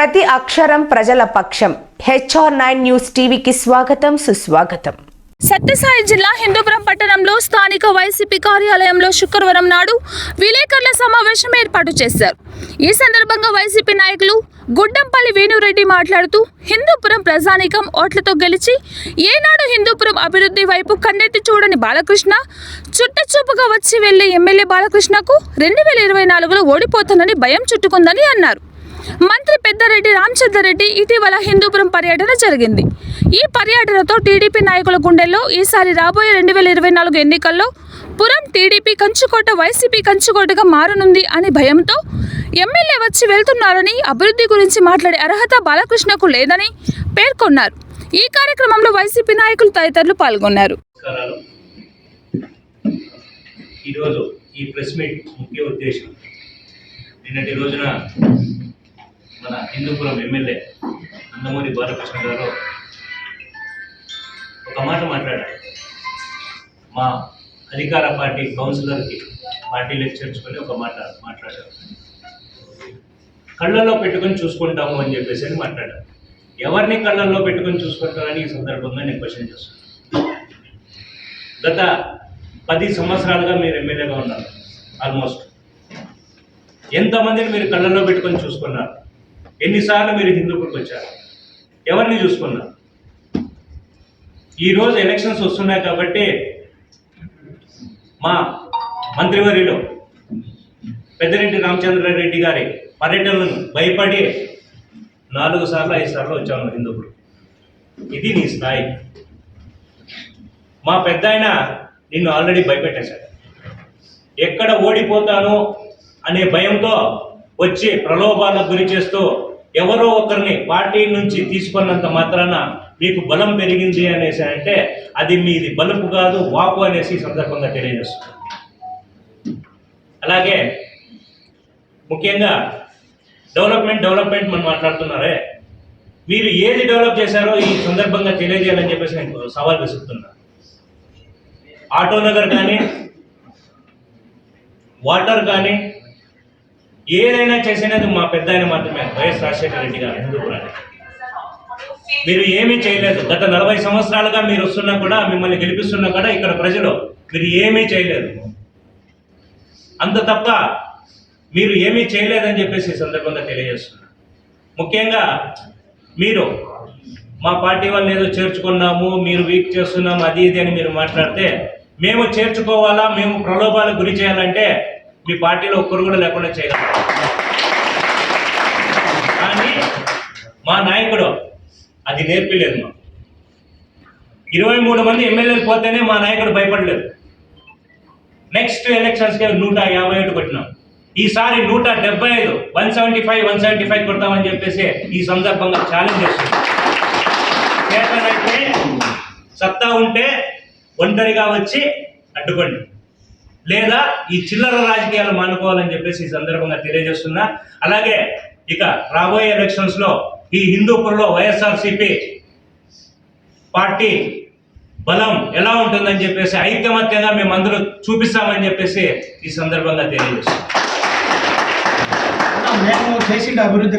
ప్రతి అక్షరం ప్రజల పక్షం. HR9 న్యూస్ టీవీకి స్వాగతం, సుస్వాగతం. సత్యసాయి జిల్లా హిందూపురం పట్టణంలో స్థానిక వైసీపీ కార్యాలయంలో శుక్రవారం నాడు విలేకరుల సమావేశం ఏర్పాటు చేశారు. ఈ సందర్భంగా వైసీపీ నాయకులు గుడ్డంపల్లి వేణురెడ్డి మాట్లాడుతూ హిందూపురం ప్రజానీకం ఓట్లతో గెలిచి ఏనాడు హిందూపురం అభివృద్ధి వైపు కన్నెత్తి చూడని బాలకృష్ణ చుట్టచూపుగా వచ్చి వెళ్లే ఎమ్మెల్యే బాలకృష్ణకు 2024లో ఓడిపోతానని భయం చుట్టుకుందని అన్నారు. మంత్రి పెద్దారెడ్డి రామచంద్రారెడ్డి ఇటీవల హిందూపురం పర్యటన జరిగింది. ఈ పర్యటనతో టీడీపీ నాయకుల గుండెల్లో ఈసారి రాబోయే 2024 ఎన్నికల్లో పురం టీడీపీ కంచుకోట వైసీపీ కంచుకోటగా మారనుంది అని భయంతో ఎమ్మెల్యే వచ్చి వెళ్తున్నారని, అభివృద్ధి గురించి మాట్లాడే అర్హత బాలకృష్ణకు లేదని పేర్కొన్నారు. ఈ కార్యక్రమంలో వైసీపీ నాయకులు తదితరులు పాల్గొన్నారు. ఈరోజు ఈ ప్రెస్ మీట్ ముఖ్య ఉద్దేశం, నిన్నటి రోజున మన హిందూపురం ఎమ్మెల్యే నందమూరి బాలకృష్ణ గారు ఒక మాట మాట్లాడారు. మా అధికార పార్టీ కౌన్సిలర్కి పార్టీ లెక్చర్స్కొని ఒక మాట మాట్లాడారు. కళ్ళల్లో పెట్టుకొని చూసుకుంటాము అని చెప్పేసి మాట్లాడారు. ఎవరిని కళ్ళల్లో పెట్టుకొని చూసుకుంటారని ఈ సందర్భంగా నేను క్వశ్చన్ చేస్తున్నాను. గత 10 సంవత్సరాలుగా మీరు ఎమ్మెల్యేగా ఉన్నారు. ఆల్మోస్ట్ ఎంతమందిని మీరు కళ్ళల్లో పెట్టుకొని చూసుకున్నారు? ఎన్నిసార్లు మీరు హిందూపురికి వచ్చారు? ఎవరిని చూసుకున్నారు? ఈరోజు ఎలక్షన్స్ వస్తున్నాయి కాబట్టి మా మంత్రివర్యులు పెద్దిరెడ్డి రామచంద్రారెడ్డి గారి పర్యటనలను భయపడి 4 సార్లు 5 సార్లు వచ్చాము హిందూపురం. ఇది నీ స్థాయి. మా పెద్ద ఆయన నిన్ను ఆల్రెడీ భయపెట్టేశాడు. ఎక్కడ ఓడిపోతాను అనే భయంతో వచ్చి ప్రలోభాలకు గురి చేస్తూ ఎవరో ఒకరిని పార్టీ నుంచి తీసుకున్నంత మాత్రాన మీకు బలం పెరిగింది అనేసి అంటే అది మీది బలుపు కాదు, వాపు అనేసి సందర్భంగా తెలియజేస్తుంది. అలాగే ముఖ్యంగా డెవలప్మెంట్ మనం మాట్లాడుతున్నారే, మీరు ఏది డెవలప్ చేశారో ఈ సందర్భంగా తెలియజేయాలని చెప్పేసి నేను సవాల్ విసురుతున్నా. ఆటో నగర్ కానీ, వాటర్ కానీ, ఏదైనా చేసినది మా పెద్ద ఆయన మాత్రమే, వైఎస్ రాజశేఖర రెడ్డి గారు హిందూపురాన్ని. మీరు ఏమీ చేయలేదు. గత 40 సంవత్సరాలుగా మీరు వస్తున్నా కూడా, మిమ్మల్ని గెలిపిస్తున్నా కూడా ఇక్కడ ప్రజలు మీరు ఏమీ చేయలేదు. అంత తప్ప మీరు ఏమీ చేయలేదని చెప్పేసి ఈ సందర్భంగా తెలియజేస్తున్నారు. ముఖ్యంగా మీరు మా పార్టీ వాళ్ళని ఏదో చేర్చుకున్నాము, మీరు వీక్ చేస్తున్నాము, అది ఇది అని మీరు మాట్లాడితే, మేము చేర్చుకోవాలా, మేము ప్రలోభాలకు గురి చేయాలంటే మీ పార్టీలో ఒక్కరు కూడా లేకుండా చేయగలరు. కానీ మా నాయకుడు అది నేర్పిలేదు. మా 23 మంది ఎమ్మెల్యేలు పోతేనే మా నాయకుడు భయపడలేదు. నెక్స్ట్ ఎలక్షన్స్కి 151 కొట్టినాం. ఈసారి 175, 175 కొడతామని చెప్పేసి ఈ సందర్భంగా ఛాలెంజ్ చేస్తున్నాం. చేతనైతే సత్తా ఉంటే ఒంటరిగా వచ్చి అడ్డుకోండి, లేదా ఈ చిల్లర రాజకీయాలు మానుకోవాలని చెప్పేసి ఈ సందర్భంగా తెలియజేస్తున్నా. అలాగే ఇక రాబోయే ఎలక్షన్స్లో ఈ హిందూపురంలో వైఎస్ఆర్సీపీ పార్టీ బలం ఎలా ఉంటుందని చెప్పేసి ఐకమత్యంగా మేము అందరూ చూపిస్తామని చెప్పేసి ఈ సందర్భంగా తెలియజేస్తున్నాం. మేము చేసిన అభివృద్ధి